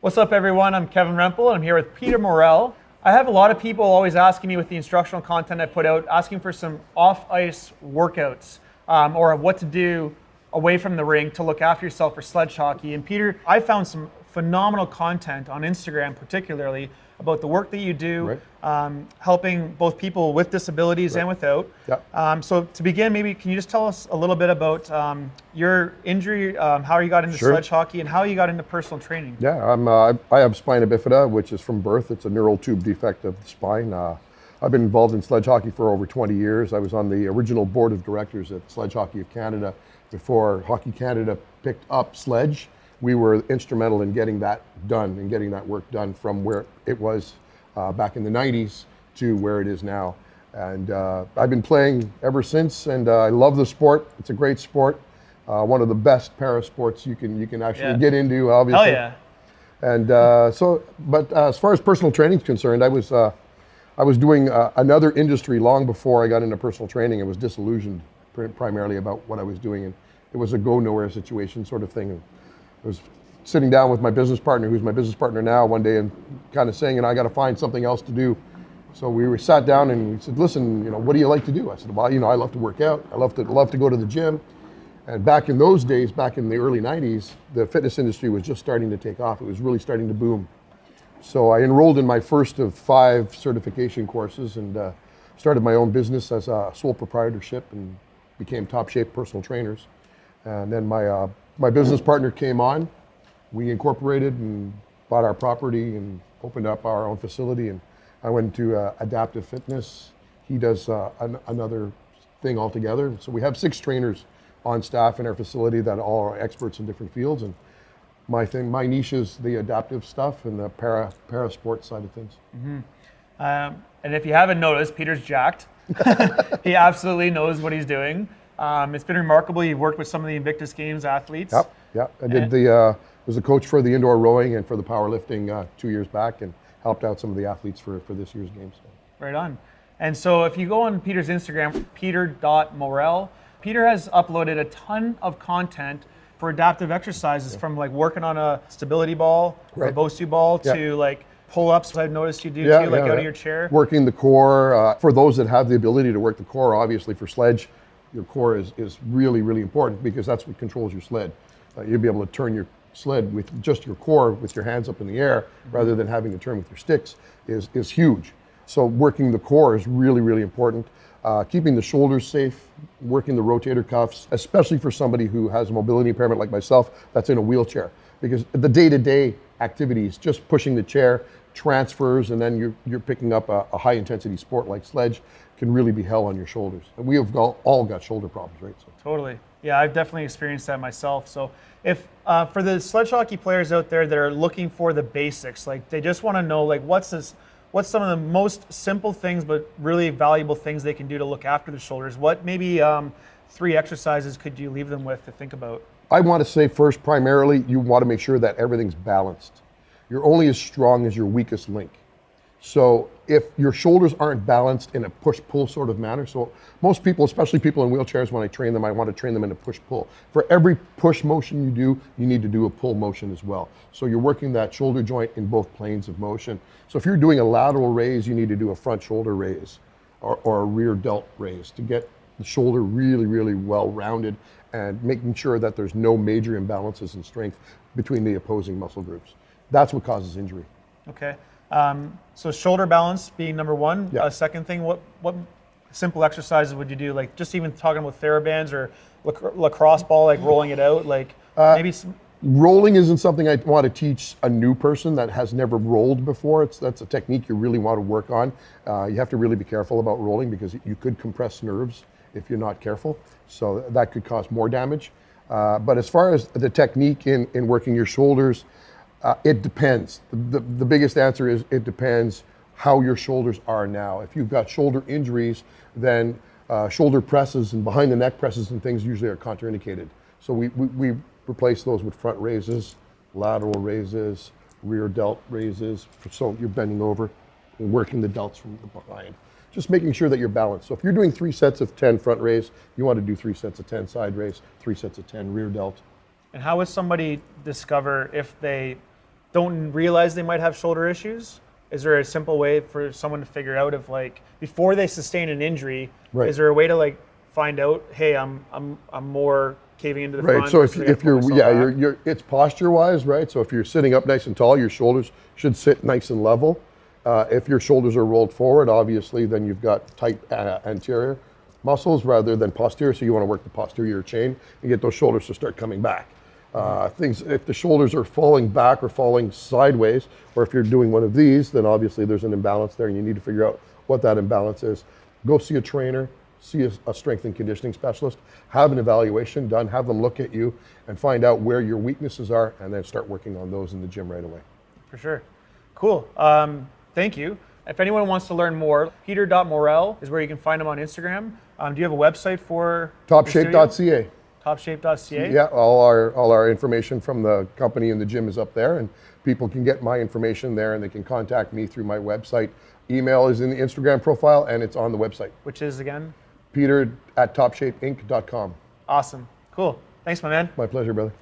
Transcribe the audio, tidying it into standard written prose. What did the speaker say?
What's up, everyone? I'm Kevin Rempel, and I'm here with Peter Morel. I have a lot of people always asking me with the instructional content I put out, asking for some off-ice workouts or what to do away from the rink to look after yourself for sledge hockey. And Peter, I found some phenomenal content on Instagram, particularly about the work that you do, helping both people with disabilities and without. Yep. So to begin, maybe can you just tell us a little bit about your injury, how you got into sledge hockey, and how you got into personal training? Yeah, I have spina bifida, which is from birth. It's a neural tube defect of the spine. I've been involved in sledge hockey for over 20 years. I was on the original board of directors at Sledge Hockey of Canada before Hockey Canada picked up Sledge. We were instrumental in getting that done and getting that work done from where it was back in the 90s to where it is now. And I've been playing ever since, and I love the sport. It's a great sport. One of the best para sports you can actually get into, obviously. Hell yeah. And but as far as personal training is concerned, I was doing another industry long before I got into personal training. I was disillusioned primarily about what I was doing, and it was a go nowhere situation sort of thing. I was sitting down with my business partner, who's my business partner now, one day, and kind of saying, I got to find something else to do. So we sat down and we said, listen, what do you like to do? I said, well, I love to work out. I love to go to the gym. And back in those days, back in the early 90s, the fitness industry was just starting to take off. It was really starting to boom. So I enrolled in my first of 5 certification courses and started my own business as a sole proprietorship and became Top Shape personal trainers. And then my business partner came on. We incorporated and bought our property and opened up our own facility. And I went to adaptive fitness. He does another thing altogether. So we have 6 trainers on staff in our facility that all are experts in different fields. And my niche is the adaptive stuff and the para sport side of things. Mm-hmm. And if you haven't noticed, Peter's jacked. He absolutely knows what he's doing. It's been remarkable. You've worked with some of the Invictus Games athletes. Yep. I did was a coach for the indoor rowing and for the powerlifting 2 years back, and helped out some of the athletes for this year's games. Right on. And so if you go on Peter's Instagram, peter.morel, Peter has uploaded a ton of content for adaptive exercises, from like working on a stability ball or a Bosu ball to like pull-ups. I've noticed you do too, out of your chair. Working the core. For those that have the ability to work the core, obviously for sledge, your core is really, really important because that's what controls your sled. You'll be able to turn your sled with just your core with your hands up in the air rather than having to turn with your sticks is huge. So working the core is really, really important. Keeping the shoulders safe, working the rotator cuffs, especially for somebody who has a mobility impairment like myself that's in a wheelchair. Because the day-to-day activities, just pushing the chair, transfers, and then you're picking up a high-intensity sport like sledge can really be hell on your shoulders. And we have all got shoulder problems, right? So. Totally. Yeah, I've definitely experienced that myself. So if for the sledge hockey players out there that are looking for the basics, like they just want to know like what's some of the most simple things but really valuable things they can do to look after the shoulders, what maybe 3 exercises could you leave them with to think about? I want to say first, primarily, you want to make sure that everything's balanced. You're only as strong as your weakest link. So if your shoulders aren't balanced in a push-pull sort of manner, so most people, especially people in wheelchairs, when I train them, I want to train them in a push-pull. For every push motion you do, you need to do a pull motion as well. So you're working that shoulder joint in both planes of motion. So if you're doing a lateral raise, you need to do a front shoulder raise or a rear delt raise to get the shoulder really, really well-rounded and making sure that there's no major imbalances in strength between the opposing muscle groups. That's what causes injury. Okay. So shoulder balance being number 1. Second thing, what simple exercises would you do? Like just even talking about TheraBands or lacrosse ball, like rolling it out, like maybe some. Rolling isn't something I want to teach a new person that has never rolled before. That's a technique you really want to work on. You have to really be careful about rolling because you could compress nerves if you're not careful. So that could cause more damage. But as far as the technique in working your shoulders, it depends. The biggest answer is it depends how your shoulders are now. If you've got shoulder injuries, then shoulder presses and behind the neck presses and things usually are contraindicated. So we replace those with front raises, lateral raises, rear delt raises. So you're bending over and working the delts from the behind. Just making sure that you're balanced. So if you're doing 3 sets of 10 front raise, you want to do 3 sets of 10 side raise, 3 sets of 10 rear delt. And how would somebody discover if they don't realize they might have shoulder issues? Is there a simple way for someone to figure out if, like, before they sustain an injury, Right. is there a way to, like, find out, hey, I'm more caving into the Right. front? So versus I gotta if pull you're myself back? you're it's posture wise, right? So if you're sitting up nice and tall, your shoulders should sit nice and level. If your shoulders are rolled forward, obviously, then you've got tight anterior muscles rather than posterior. So you want to work the posterior chain and get those shoulders to start coming back. If the shoulders are falling back or falling sideways, or if you're doing one of these, then obviously there's an imbalance there, and you need to figure out what that imbalance is. Go see a trainer, see a strength and conditioning specialist, have an evaluation done, have them look at you and find out where your weaknesses are, and then start working on those in the gym right away. For sure. Cool. Thank you. If anyone wants to learn more, peter.morel is where you can find him on Instagram. Do you have a website for Topshape.ca. Topshape.ca? Yeah, all our information from the company and the gym is up there, and people can get my information there, and they can contact me through my website. Email is in the Instagram profile, and it's on the website. Which is, again? Peter@topshapeinc.com. Awesome. Cool. Thanks, my man. My pleasure, brother.